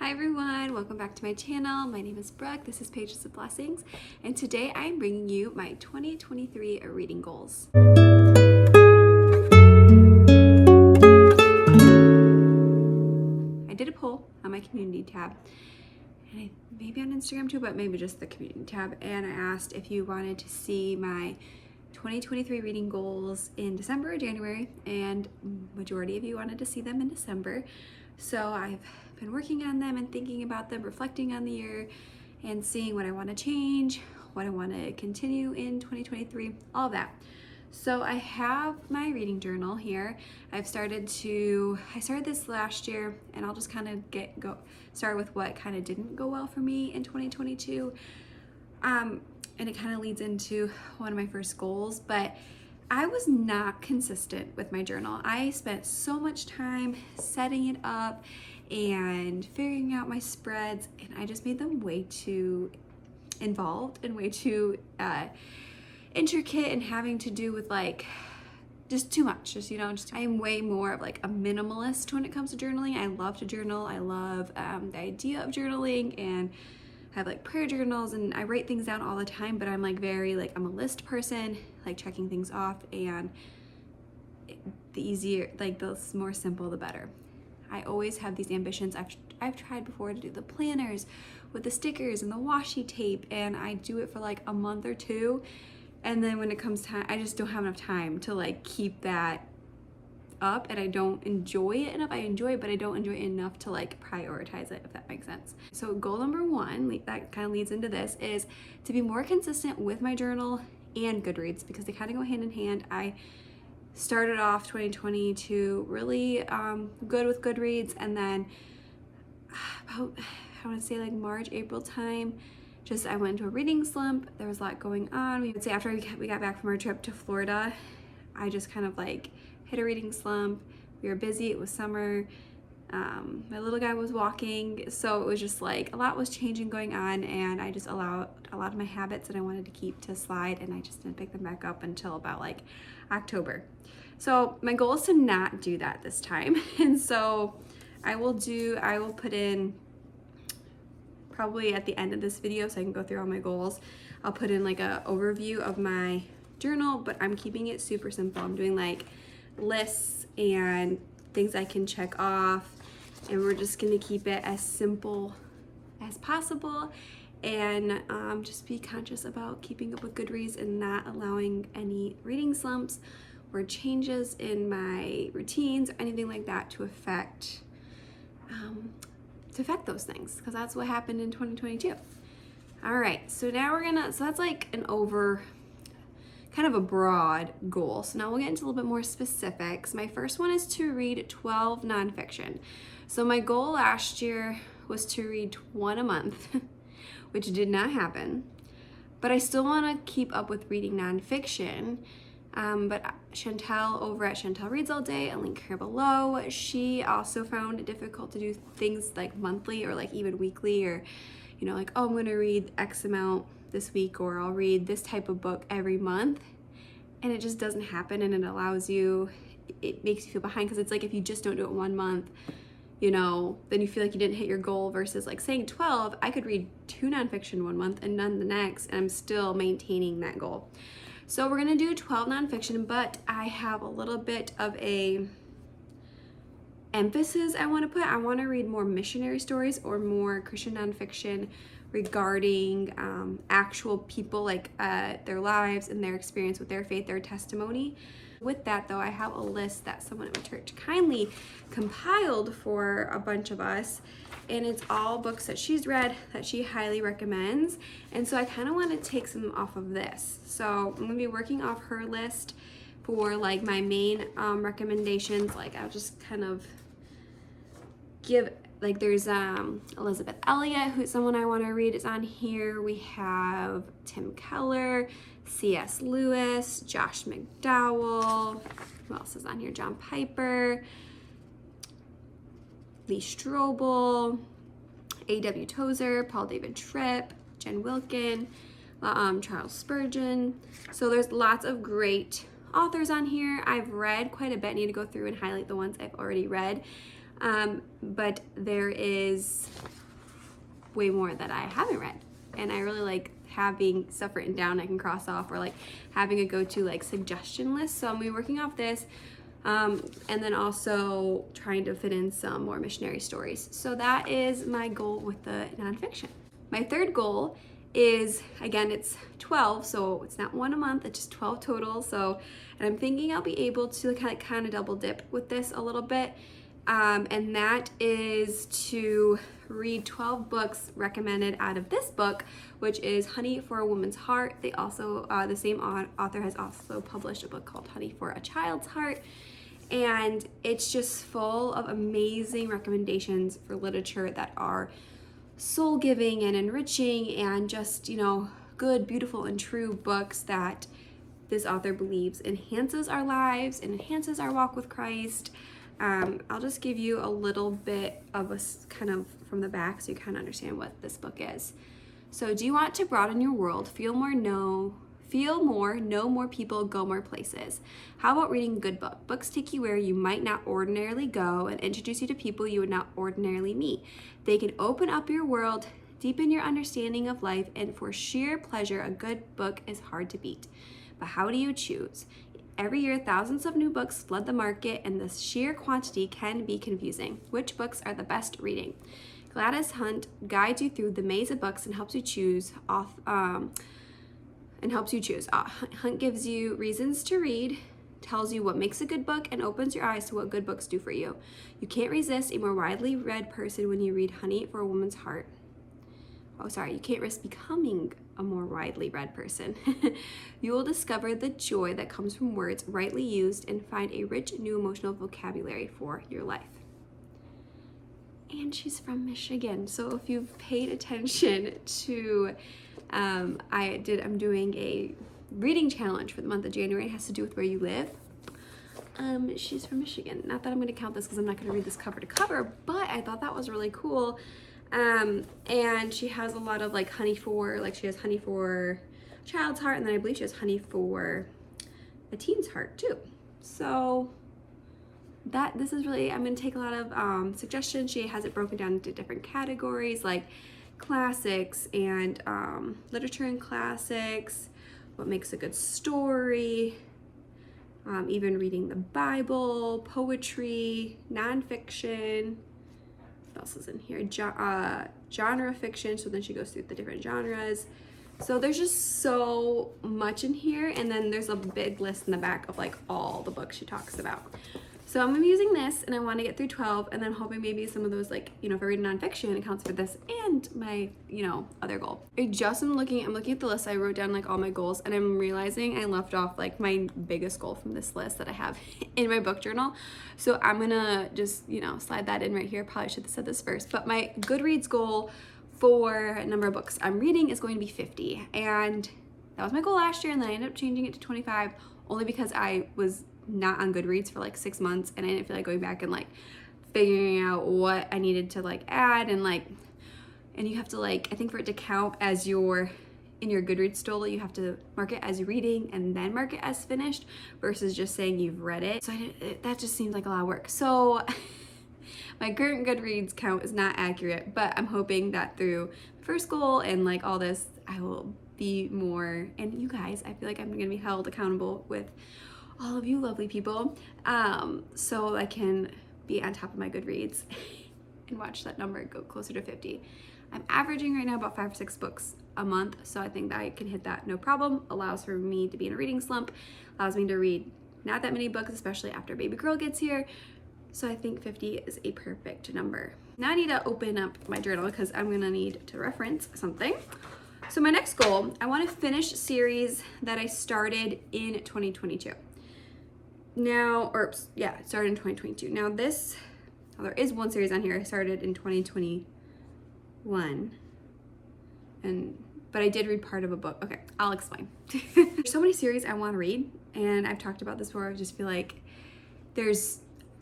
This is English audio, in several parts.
Hi everyone, welcome back to my channel. My name is Brooke, this is Pages of Blessings, and today I'm bringing you my 2023 reading goals. I did a poll on my community tab, and maybe on Instagram too, but maybe just the community tab, and I asked if you wanted to see my 2023 reading goals in December or January, and majority of you wanted to see them in December. So I've been working on them and thinking about them, reflecting on the year and seeing what I want to change, what I want to continue in 2023, all of that. So I have my reading journal here. I started this last year, and I'll just kind of start with what kind of didn't go well for me in 2022. And it kind of leads into one of my first goals, but I was not consistent with my journal. I spent so much time setting it up and figuring out my spreads, and I just made them way too involved and way too intricate and having to do with just too much. I am way more of like a minimalist when it comes to journaling. I love to journal. I love the idea of journaling, and I have like prayer journals and I write things down all the time, but I'm I'm a list person, like checking things off, and the more simple, the better. I always have these ambitions. I've tried before to do the planners with the stickers and the washi tape, and I do it for like a month or two, and then when it comes time, I just don't have enough time to keep that up, and I don't enjoy it enough. I enjoy it, but I don't enjoy it enough to prioritize it, if that makes sense. So goal number one, that kind of leads into this, is to be more consistent with my journal and Goodreads, because they kind of go hand in hand. I started off 2022 really good with Goodreads, and then about, I want to say March, April time, I went into a reading slump. There was a lot going on. We would say after we got back from our trip to Florida, I just kind of hit a reading slump. We were busy, it was summer. My little guy was walking, so it was just a lot was changing going on, and I just allowed a lot of my habits that I wanted to keep to slide, and I just didn't pick them back up until about October. So my goal is to not do that this time, and so I will put in, probably at the end of this video so I can go through all my goals, I'll put in a overview of my journal, but I'm keeping it super simple. I'm doing lists and things I can check off, and we're just gonna keep it as simple as possible, and just be conscious about keeping up with Goodreads and not allowing any reading slumps or changes in my routines or anything like that to affect those things, because that's what happened in 2022. All right, so now that's kind of a broad goal. So now we'll get into a little bit more specifics. My first one is to read 12 nonfiction. So my goal last year was to read one a month, which did not happen, but I still want to keep up with reading nonfiction. But Chantel over at Chantel Reads All Day, I'll link her below, she also found it difficult to do things monthly or even weekly, or oh, I'm going to read X amount this week, or I'll read this type of book every month, and it just doesn't happen. And it makes you feel behind, because it's if you just don't do it 1 month, then you feel you didn't hit your goal, versus saying 12, I could read 2 nonfiction 1 month and none the next, and I'm still maintaining that goal. So we're gonna do 12 nonfiction, but I have a little bit of a emphasis I want to put. I want to read more missionary stories or more Christian nonfiction regarding actual people, their lives and their experience with their faith, their testimony. With that though, I have a list that someone at my church kindly compiled for a bunch of us, and it's all books that she's read that she highly recommends, and so I kind of want to take some off of this. So I'm going to be working off her list for my main recommendations. I'll just kind of give, there's Elizabeth Elliot, who's someone I want to read, is on here. We have Tim Keller, C.S. Lewis, Josh McDowell, who else is on here? John Piper, Lee Strobel, A.W. Tozer, Paul David Tripp, Jen Wilkin, Charles Spurgeon. So there's lots of great authors on here. I've read quite a bit. I need to go through and highlight the ones I've already read. But there is way more that I haven't read. And I really like having stuff written down I can cross off, or like having a go-to like suggestion list. So I'm gonna be working off this, and then also trying to fit in some more missionary stories. So that is my goal with the nonfiction. My third goal is, again, it's 12, so it's not one a month, it's just 12 total. So, and I'm thinking I'll be able to kind of double dip with this a little bit. And that is to read 12 books recommended out of this book, which is Honey for a Woman's Heart. They also, the same author has also published a book called Honey for a Child's Heart. And it's just full of amazing recommendations for literature that are soul-giving and enriching, and just, you know, good, beautiful, and true books that this author believes enhances our lives and enhances our walk with Christ. I'll just give you a little bit of a kind of from the back so you kind of understand what this book is. So, do you want to broaden your world, feel more, know more people, go more places? How about reading a good book? Books take you where you might not ordinarily go and introduce you to people you would not ordinarily meet. They can open up your world, deepen your understanding of life, and for sheer pleasure, a good book is hard to beat. But how do you choose? Every year, thousands of new books flood the market, and the sheer quantity can be confusing. Which books are the best reading? Gladys Hunt guides you through the maze of books and helps you choose. Hunt gives you reasons to read, tells you what makes a good book, and opens your eyes to what good books do for you. You can't resist a more widely read person when you read Honey for a Woman's Heart. You can't risk becoming a more widely read person. You will discover the joy that comes from words rightly used and find a rich new emotional vocabulary for your life. And she's from Michigan, so if you've paid attention to, I'm doing a reading challenge for the month of January. It has to do with where you live. She's from Michigan. Not that I'm going to count this because I'm not going to read this cover to cover, but I thought that was really cool. And she has a lot of like she has honey for a child's heart, and then I believe she has honey for a teen's heart too. So this is really, I'm going to take a lot of suggestions. She has it broken down into different categories like classics and literature and classics, what makes a good story, even reading the Bible, poetry, nonfiction. What else is in here? Genre fiction. So then she goes through the different genres. So there's just so much in here, and then there's a big list in the back of like all the books she talks about. So I'm using this, and I want to get through 12, and then hoping maybe some of those, like, you know, if I read nonfiction, it counts for this and my, you know, other goal. I'm looking at the list. I wrote down like all my goals, and I'm realizing I left off like my biggest goal from this list that I have in my book journal. So I'm gonna just, you know, slide that in right here. Probably should have said this first, but my Goodreads goal for number of books I'm reading is going to be 50, and that was my goal last year, and then I ended up changing it to 25 only because I was not on Goodreads for like 6 months, and I didn't feel like going back and like figuring out what I needed to like add, and you have to like, I think for it to count as in your Goodreads total, you have to mark it as reading and then mark it as finished versus just saying you've read it. So that just seemed like a lot of work. So my current Goodreads count is not accurate, but I'm hoping that through first goal and like all this, I will be more, and you guys, I feel like I'm gonna be held accountable with all of you lovely people, so I can be on top of my Goodreads and watch that number go closer to 50. I'm averaging right now about 5 or 6 books a month, so I think that I can hit that no problem. Allows for me to be in a reading slump, allows me to read not that many books, especially after baby girl gets here. So I think 50 is a perfect number. Now I need to open up my journal because I'm gonna need to reference something. So my next goal, I want to finish series that I started in 2022. It started in 2022. Now there is one series on here I started in 2021, but I did read part of a book. Okay, I'll explain. There's so many series I want to read, and I've talked about this before. I just feel like there's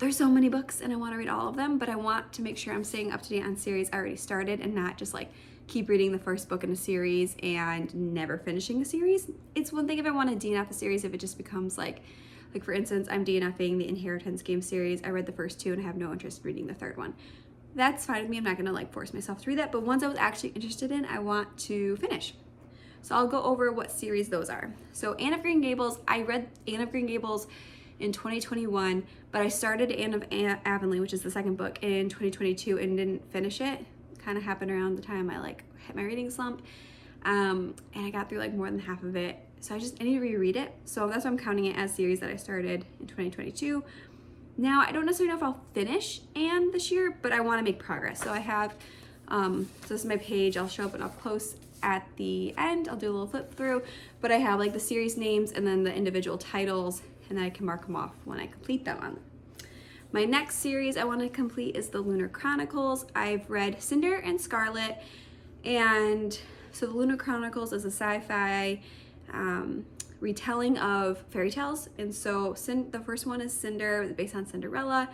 so many books, and I want to read all of them, but I want to make sure I'm staying up to date on series I already started, and not just like keep reading the first book in a series and never finishing the series. It's one thing if I want to DNF a series, if it just becomes like for instance, I'm DNFing the Inheritance Game series. I read the first 2 and I have no interest in reading the third one. that's fine with me. I'm not gonna like force myself to read that, but ones I was actually interested in, I want to finish. So I'll go over what series those are. So Anne of Green Gables, I read Anne of Green Gables in 2021, but I started Anne of Avonlea, which is the second book, in 2022 and didn't finish it. Kind of happened around the time I like hit my reading slump. And I got through like more than half of it. So I need to reread it. So that's why I'm counting it as series that I started in 2022. Now, I don't necessarily know if I'll finish Anne this year, but I want to make progress. So I have, so this is my page. I'll show up and up close at the end. I'll do a little flip through, but I have like the series names and then the individual titles, and then I can mark them off when I complete them. My next series I want to complete is the Lunar Chronicles. I've read Cinder and Scarlet, and so the Lunar Chronicles is a sci-fi retelling of fairy tales. And so the first one is Cinder, based on Cinderella.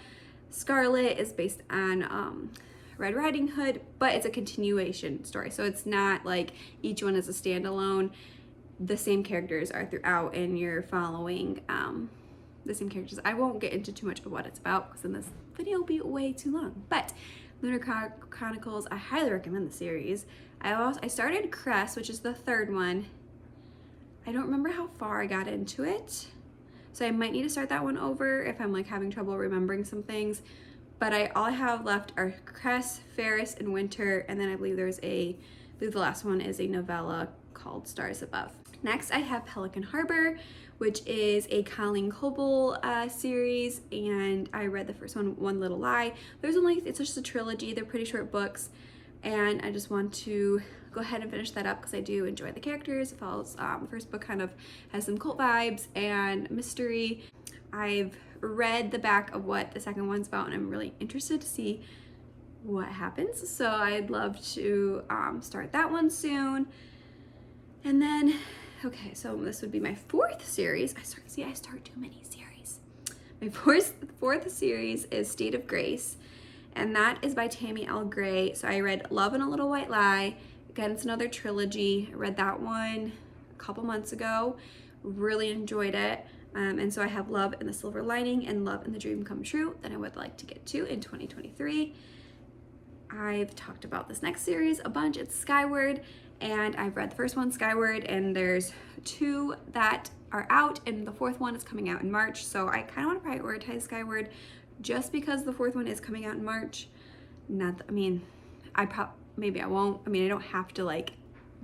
Scarlet is based on Red Riding Hood, but it's a continuation story. So it's not like each one is a standalone. The same characters are throughout, and you're following the same characters. I won't get into too much of what it's about because then this video will be way too long. But Lunar Chronicles, I highly recommend the series. I started Cress, which is the third one. I don't remember how far I got into it, so I might need to start that one over if I'm like having trouble remembering some things. But all I have left are Cress, Ferris, and Winter, and then I believe the last one is a novella called Stars Above. Next, I have Pelican Harbor, which is a Colleen Coble series, and I read the first one, One Little Lie. It's just a trilogy. They're pretty short books, and I just want to go ahead and finish that up because I do enjoy the characters. It follows, the first book kind of has some cult vibes and mystery. I've read the back of what the second one's about, and I'm really interested to see what happens. So I'd love to start that one soon. And then, okay, so this would be my fourth series. I start too many series. My fourth series is State of Grace, and that is by Tammy L. Gray. So I read Love and a Little White Lie. Again, it's another trilogy. I read that one a couple months ago. Really enjoyed it. And so I have Love and the Silver Lining and Love and the Dream Come True that I would like to get to in 2023. I've talked about this next series a bunch. It's Skyward, and I've read the first one, Skyward, and there's 2 that are out, and the 4th one is coming out in March. So I kind of want to prioritize Skyward just because the 4th one is coming out in March. Maybe I won't. I don't have to like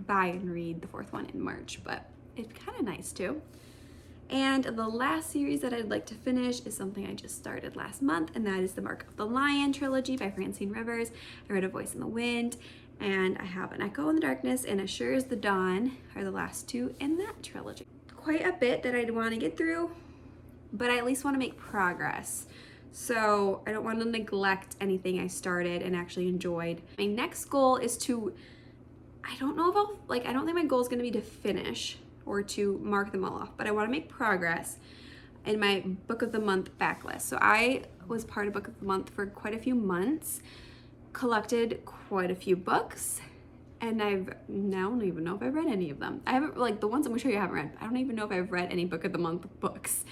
buy and read the 4th one in March, but it's kind of nice too. And the last series that I'd like to finish is something I just started last month, and that is the Mark of the Lion trilogy by Francine Rivers. I read A Voice in the Wind, and I have An Echo in the Darkness and As Sure as the Dawn are the last 2 in that trilogy. Quite a bit that I'd want to get through, but I at least want to make progress. So I don't want to neglect anything I started and actually enjoyed. My next goal is I don't think my goal is going to be to finish or to mark them all off, but I want to make progress in my Book of the Month backlist. So I was part of Book of the Month for quite a few months, collected quite a few books, and I don't even know if I've read any of them. I haven't, like the ones I'm gonna show you I haven't read. I don't even know if I've read any Book of the Month books,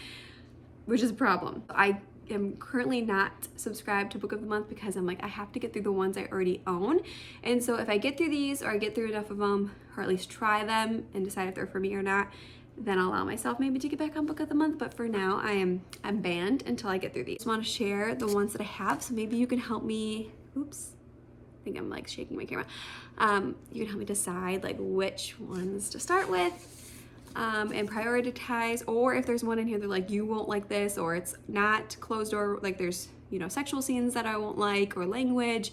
which is a problem. I am currently not subscribed to Book of the Month because I'm like, I have to get through the ones I already own. And so if I get through these, or I get through enough of them, or at least try them and decide if they're for me or not, then I'll allow myself maybe to get back on Book of the Month. But for now, I'm banned until I get through these. I just want to share the ones that I have, so maybe you can help me. Oops, I think I'm like shaking my camera. You can help me decide like which ones to start with. And prioritize, or if there's one in here that like you won't like this, or it's not closed door, like there's sexual scenes that I won't like, or language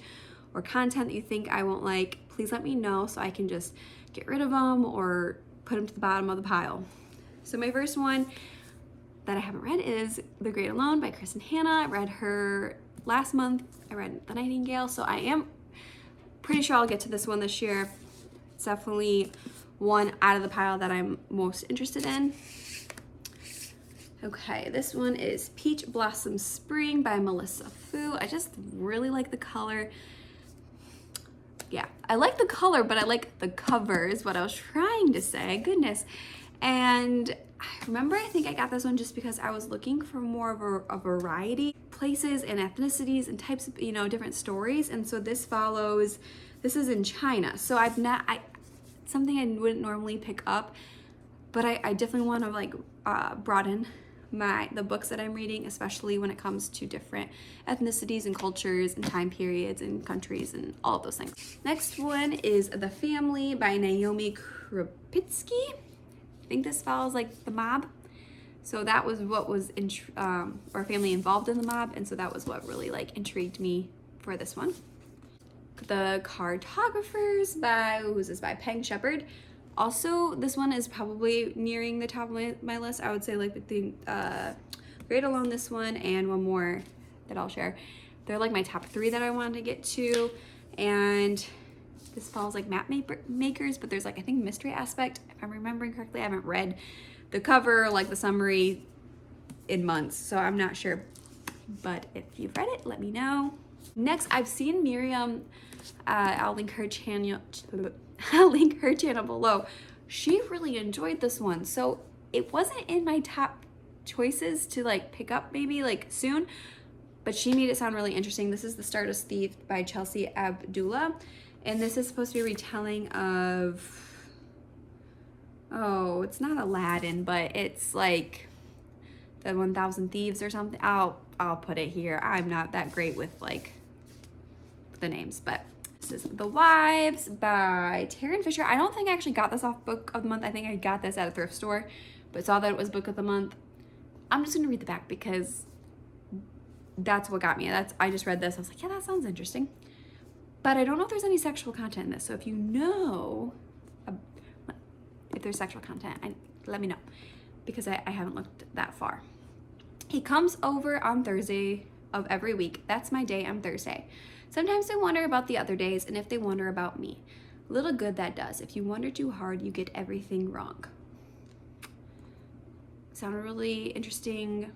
or content that you think I won't like, please let me know so I can just get rid of them or put them to the bottom of the pile. So my first one that I haven't read is The Great Alone by Kristen Hanna. I read her last month. I read The Nightingale, so I am pretty sure I'll get to this one this year. It's definitely one out of the pile that I'm most interested in. Okay, this one is Peach Blossom Spring by Melissa Fu. I just really like the color. Yeah, I like the color, but I like the cover is what I was trying to say. Goodness. And I think I got this one just because I was looking for more of a variety. places and ethnicities and types of, you know, different stories. And so this is in China. So something I wouldn't normally pick up, but I definitely want to like broaden the books that I'm reading, especially when it comes to different ethnicities and cultures and time periods and countries and all of those things. Next one is The Family by Naomi Krupitsky. I think this follows like the mob. So that was what was or family involved in the mob, and so that was what really like intrigued me for this one. The Cartographers by Peng Shepherd. Also, this one is probably nearing the top of my list. I would say like between Right Along this one and one more that I'll share. They're like my top 3 that I wanted to get to. And this follows like map makers, but there's like, I think, mystery aspect. If I'm remembering correctly, I haven't read the cover, like the summary in months, so I'm not sure. But if you've read it, let me know. Next, I've seen Miriam, I'll link her channel below. She really enjoyed this one, so it wasn't in my top choices to like pick up maybe like soon, but she made it sound really interesting. This is The Stardust Thief by Chelsea Abdullah, and this is supposed to be a retelling of, oh, it's not Aladdin, but it's like the 1,000 Thieves or something. I'll put it here. I'm not that great with like the names, but this is The Wives by Taryn Fisher. I don't think I actually got this off Book of the Month. I think I got this at a thrift store, but saw that it was Book of the Month. I'm just gonna read the back because that's what got me. I just read this. I was like, yeah, that sounds interesting. But I don't know if there's any sexual content in this. So if you know if there's sexual content, let me know, because I haven't looked that far. He comes over on Thursday of every week. That's my day on Thursday. Sometimes they wonder about the other days, and if they wonder about me. Little good that does. If you wonder too hard, you get everything wrong. Sounded really interesting,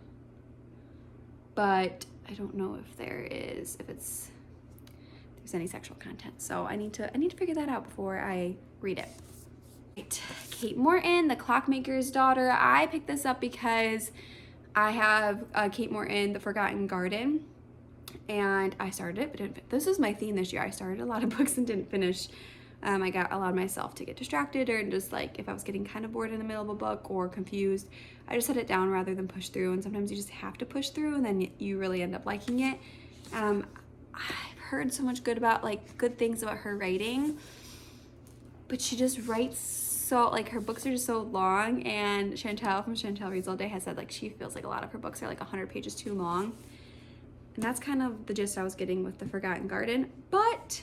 but I don't know if there's any sexual content. So I need to figure that out before I read it. Right. Kate Morton, The Clockmaker's Daughter. I picked this up because I have Kate Morton, The Forgotten Garden, and I started it, but didn't. This is my theme this year. I started a lot of books and didn't finish. I allowed myself to get distracted, or just like if I was getting kind of bored in the middle of a book or confused, I just set it down rather than push through. And sometimes you just have to push through, and then you really end up liking it. I've heard so much good things about her writing, but she just writes so, like, her books are just so long. And Chantel from Chantel Reads All Day has said like she feels like a lot of her books are like 100 pages too long, and that's kind of the gist I was getting with The Forgotten Garden. But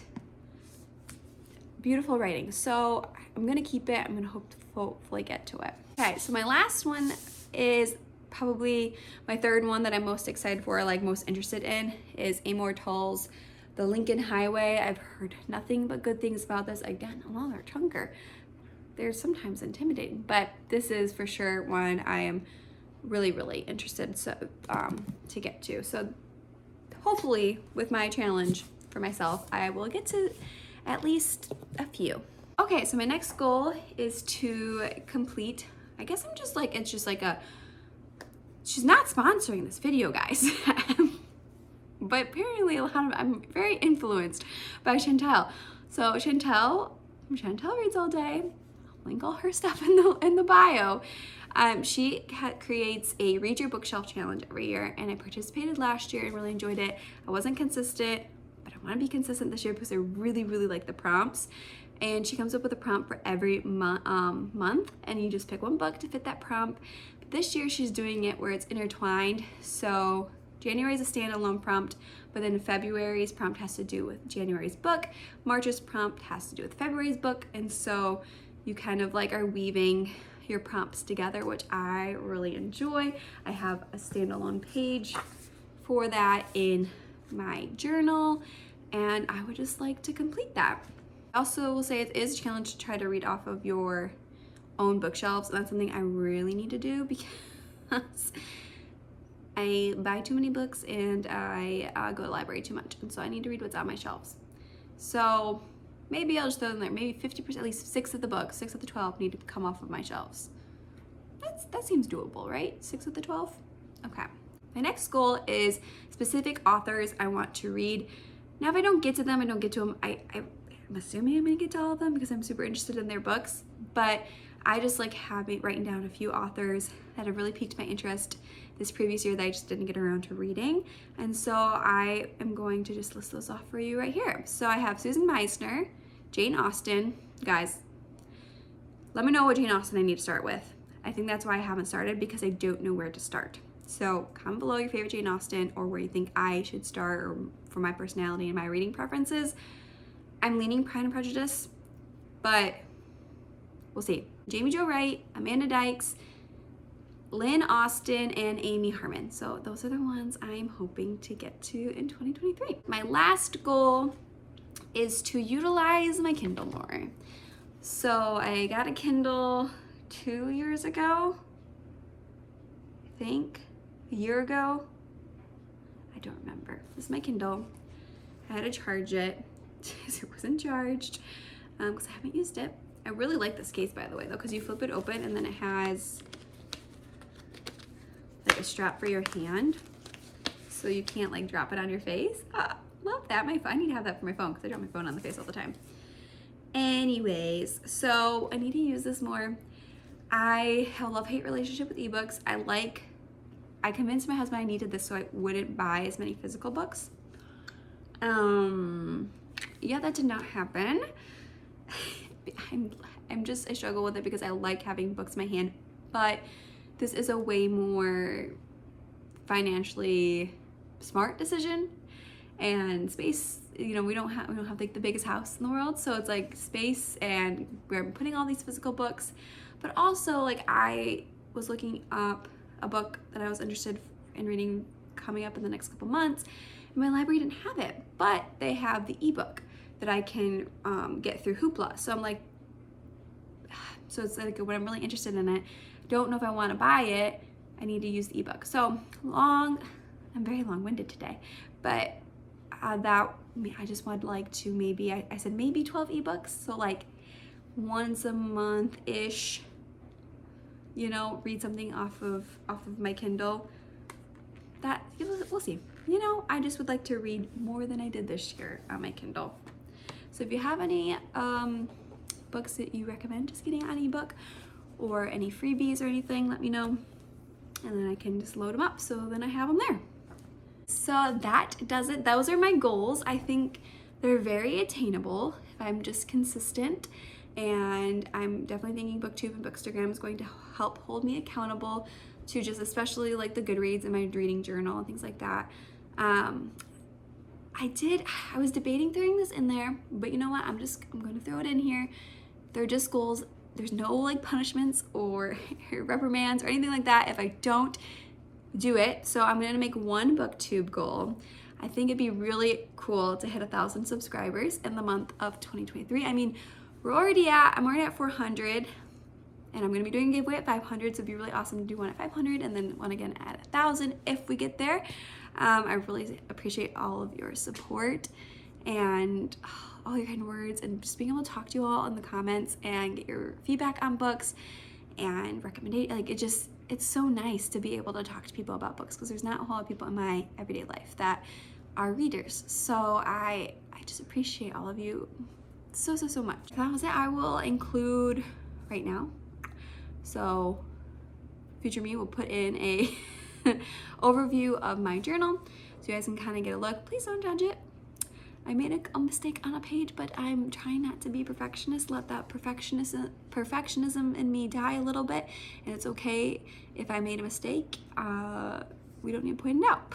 beautiful writing, so I'm gonna keep it. I'm gonna hopefully get to it. Okay, so my last one is probably my third one that I'm most excited for, like most interested in, is Amor Towles' The Lincoln Highway. I've heard nothing but good things about this. Again, a longer chunker. They're sometimes intimidating, but this is for sure one I am really, really interested to get to. So hopefully with my challenge for myself, I will get to at least a few. Okay, so my next goal is to complete, I guess I'm just like, it's just like she's not sponsoring this video, guys. But apparently I'm very influenced by Chantel. So Chantel Reads All Day, I'll link all her stuff in the bio. She creates a Read Your Bookshelf challenge every year, and I participated last year and really enjoyed it. I wasn't consistent, but I want to be consistent this year because I really, really like the prompts. And she comes up with a prompt for every month, and you just pick one book to fit that prompt. But this year she's doing it where it's intertwined. So January is a standalone prompt, but then February's prompt has to do with January's book. March's prompt has to do with February's book. And so you kind of like are weaving your prompts together, which I really enjoy. I have a standalone page for that in my journal, and I would just like to complete that. I also will say it is a challenge to try to read off of your own bookshelves, and that's something I really need to do because I buy too many books and I go to the library too much, and so I need to read what's on my shelves. So maybe I'll just throw in there, maybe 50%, at least 6 of the books, 6 of the 12 need to come off of my shelves. That seems doable, right? 6 of the 12? Okay. My next goal is specific authors I want to read. Now, if I don't get to them, I'm assuming I'm gonna get to all of them because I'm super interested in their books, but I just like writing down a few authors that have really piqued my interest this previous year that I just didn't get around to reading. And so I am going to just list those off for you right here. So I have Susan Meisner, Jane Austen. Guys, let me know what Jane Austen I need to start with. I think that's why I haven't started, because I don't know where to start. So comment below your favorite Jane Austen or where you think I should start, or for my personality and my reading preferences. I'm leaning Pride and Prejudice, but we'll see. Jamie Jo Wright, Amanda Dykes, Lynn Austen, and Amy Harmon. So those are the ones I'm hoping to get to in 2023. My last goal is to utilize my Kindle more. So I got a Kindle 2 years ago, I think, a year ago. I don't remember. This is my Kindle. I had to charge it. It wasn't charged because I haven't used it. I really like this case, by the way, though, because you flip it open and then it has like a strap for your hand, so you can't like drop it on your face. Love that. I need to have that for my phone because I drop my phone on the face all the time. Anyways, so I need to use this more. I have a love-hate relationship with ebooks. I convinced my husband I needed this so I wouldn't buy as many physical books. Yeah, that did not happen. I struggle with it because I like having books in my hand, but this is a way more financially smart decision. And space, we don't have like the biggest house in the world, so it's like space, and we're putting all these physical books. But also, like, I was looking up a book that I was interested in reading coming up in the next couple months, and my library didn't have it, but they have the ebook that I can get through Hoopla. So I'm like, so it's like when I'm really interested in it, don't know if I want to buy it, I need to use the ebook. So I'm very long-winded today, but I just would like to I said maybe 12 ebooks, so like once a month-ish, read something off of my Kindle. That, we'll see. I just would like to read more than I did this year on my Kindle. So if you have any books that you recommend just getting on ebook, or any freebies or anything, let me know, and then I can just load them up, so then I have them there. So that does it. Those are my goals. I think they're very attainable if I'm just consistent, and I'm definitely thinking BookTube and Bookstagram is going to help hold me accountable to just, especially like the Goodreads and my reading journal and things like that. I was debating throwing this in there, but you know what? I'm going to throw it in here. They're just goals. There's no like punishments or reprimands or anything like that if I don't do it. So I'm going to make one BookTube goal. I think it'd be really cool to hit 1,000 subscribers in the month of 2023. I mean, I'm already at 400, and I'm going to be doing a giveaway at 500, so it'd be really awesome to do one at 500 and then one again at 1,000 if we get there. I really appreciate all of your support and all your kind words, and just being able to talk to you all in the comments and get your feedback on books and recommendation. Like, it's so nice to be able to talk to people about books, because there's not a whole lot of people in my everyday life that are readers. So I just appreciate all of you so much. That was it. I will include right now. So future me will put in a overview of my journal so you guys can kind of get a look. Please don't judge it. I made a mistake on a page, but I'm trying not to be perfectionist. Let that perfectionism in me die a little bit, and it's okay if I made a mistake. We don't need to point it out.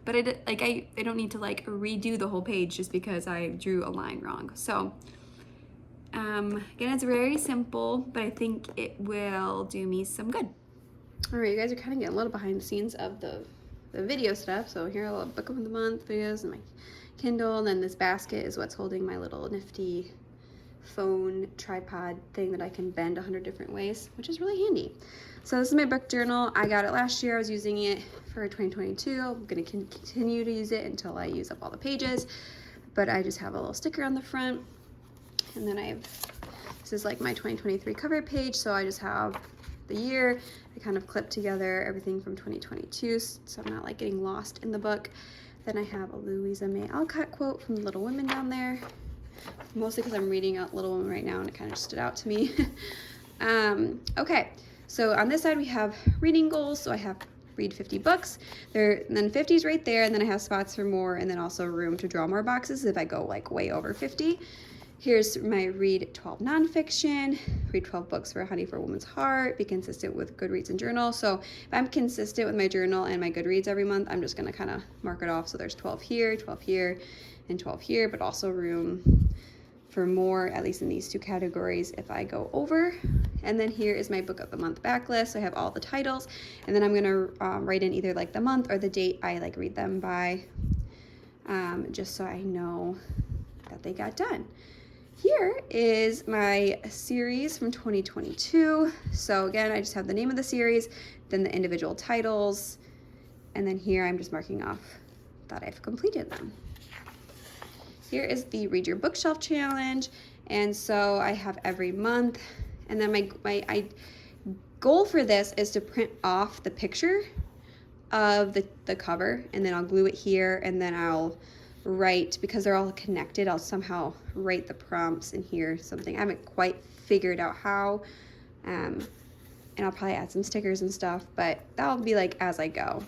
But I don't need to like redo the whole page just because I drew a line wrong. So again, it's very simple, but I think it will do me some good. All right, you guys are kind of getting a little behind the scenes of the video stuff. So here are a little book of the month videos and my Kindle, and then this basket is what's holding my little nifty phone tripod thing that I can bend 100 different ways, which is really handy. So this is my book journal. I got it last year. I was using it for 2022. I'm going to continue to use it until I use up all the pages, but I just have a little sticker on the front, and then this is like my 2023 cover page, so I just have the year. I kind of clipped together everything from 2022, so I'm not like getting lost in the book. Then I have a Louisa May Alcott quote from Little Women down there, mostly because I'm reading out Little Women right now and it kind of stood out to me. Okay, so on this side we have reading goals. So I have read 50 books there, and then 50 is right there, and then I have spots for more, and then also room to draw more boxes if I go like way over 50. Here's my read 12 nonfiction, read 12 books for a Honey for a Woman's Heart, be consistent with Goodreads and journal. So if I'm consistent with my journal and my Goodreads every month, I'm just gonna kind of mark it off. So there's 12 here, 12 here, and 12 here, but also room for more, at least in these two categories, if I go over. And then here is my book of the month backlist. So I have all the titles, and then I'm gonna write in either like the month or the date I like read them by, just so I know that they got done. Here is my series from 2022. So again, I just have the name of the series, then the individual titles, and then here I'm just marking off that I've completed them. Here is the Read Your Bookshelf Challenge, and so I have every month, and then my goal for this is to print off the picture of the cover, and then I'll glue it here, and then I'll write, because they're all connected, I'll somehow write the prompts in here, something I haven't quite figured out how, and I'll probably add some stickers and stuff, but that'll be like as I go.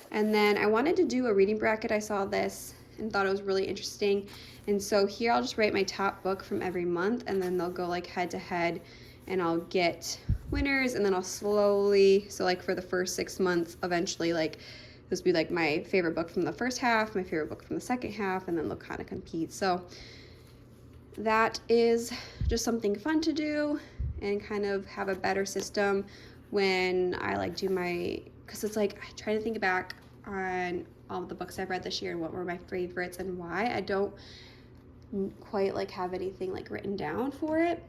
And then I wanted to do a reading bracket. I saw this and thought it was really interesting, and so here I'll just write my top book from every month, and then they'll go like head to head, and I'll get winners, and then I'll slowly, so like for the first 6 months, eventually like this would be like my favorite book from the first half, my favorite book from the second half, and then they'll kind of compete. So that is just something fun to do and kind of have a better system when I like do my, because it's like I try to think back on all the books I've read this year and what were my favorites and why. I don't quite like have anything like written down for it.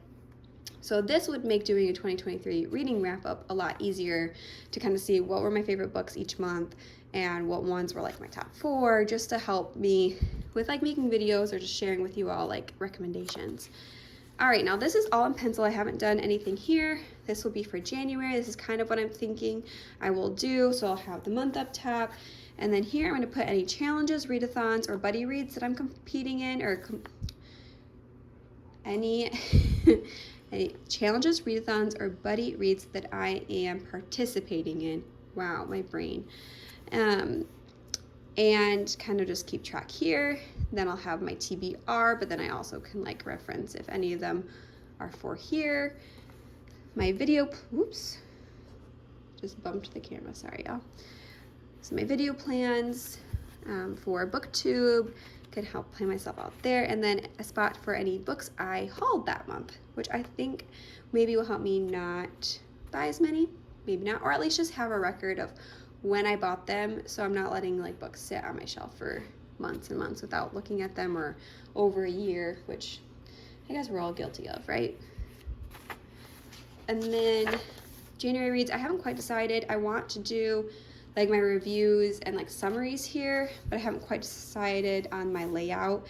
So this would make doing a 2023 reading wrap up a lot easier to kind of see what were my favorite books each month and what ones were like my top 4, just to help me with like making videos or just sharing with you all like recommendations. All right, now this is all in pencil. I haven't done anything here. This will be for January. This is kind of what I'm thinking I will do. So I'll have the month up top, and then here I'm going to put any challenges, readathons, or buddy reads that I'm competing in, or any challenges, readathons, or buddy reads that I am participating in. Wow, my brain. And kind of just keep track here. Then I'll have my TBR, but then I also can like reference if any of them are for here. My video, oops, just bumped the camera, sorry y'all. So my video plans for BookTube, can help plan myself out there, and then a spot for any books I hauled that month, which I think maybe will help me not buy as many, maybe not, or at least just have a record of when I bought them, so I'm not letting like books sit on my shelf for months and months without looking at them, or over a year, which I guess we're all guilty of, right? And then January reads, I haven't quite decided. I want to do like my reviews and like summaries here, but I haven't quite decided on my layout.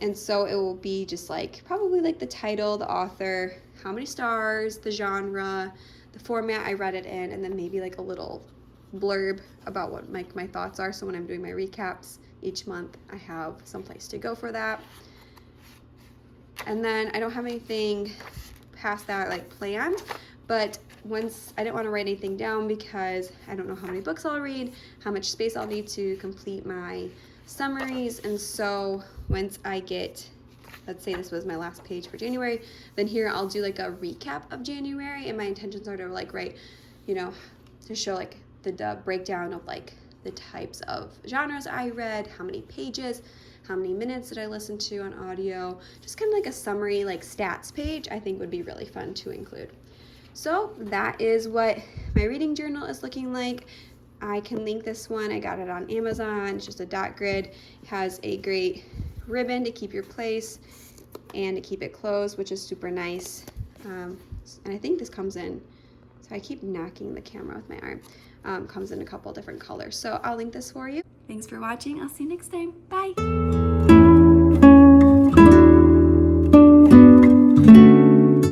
And so it will be just like probably like the title, the author, how many stars, the genre, the format I read it in, and then maybe like a little blurb about what my thoughts are. So when I'm doing my recaps each month, I have some place to go for that. And then I don't have anything past that like planned, but once I didn't want to write anything down because I don't know how many books I'll read, how much space I'll need to complete my summaries. And so once I get, let's say this was my last page for January, then here I'll do like a recap of January, and my intentions are to like write, you know, to show like the breakdown of like the types of genres I read, how many pages, how many minutes did I listen to on audio, just kind of like a summary like stats page I think would be really fun to include. So that is what my reading journal is looking like. I can link this one. I got it on Amazon. It's just a dot grid. It has a great ribbon to keep your place and to keep it closed, which is super nice. And I think this comes in, so I keep knocking the camera with my arm, comes in a couple different colors. So I'll link this for you. Thanks for watching. I'll see you next time. Bye.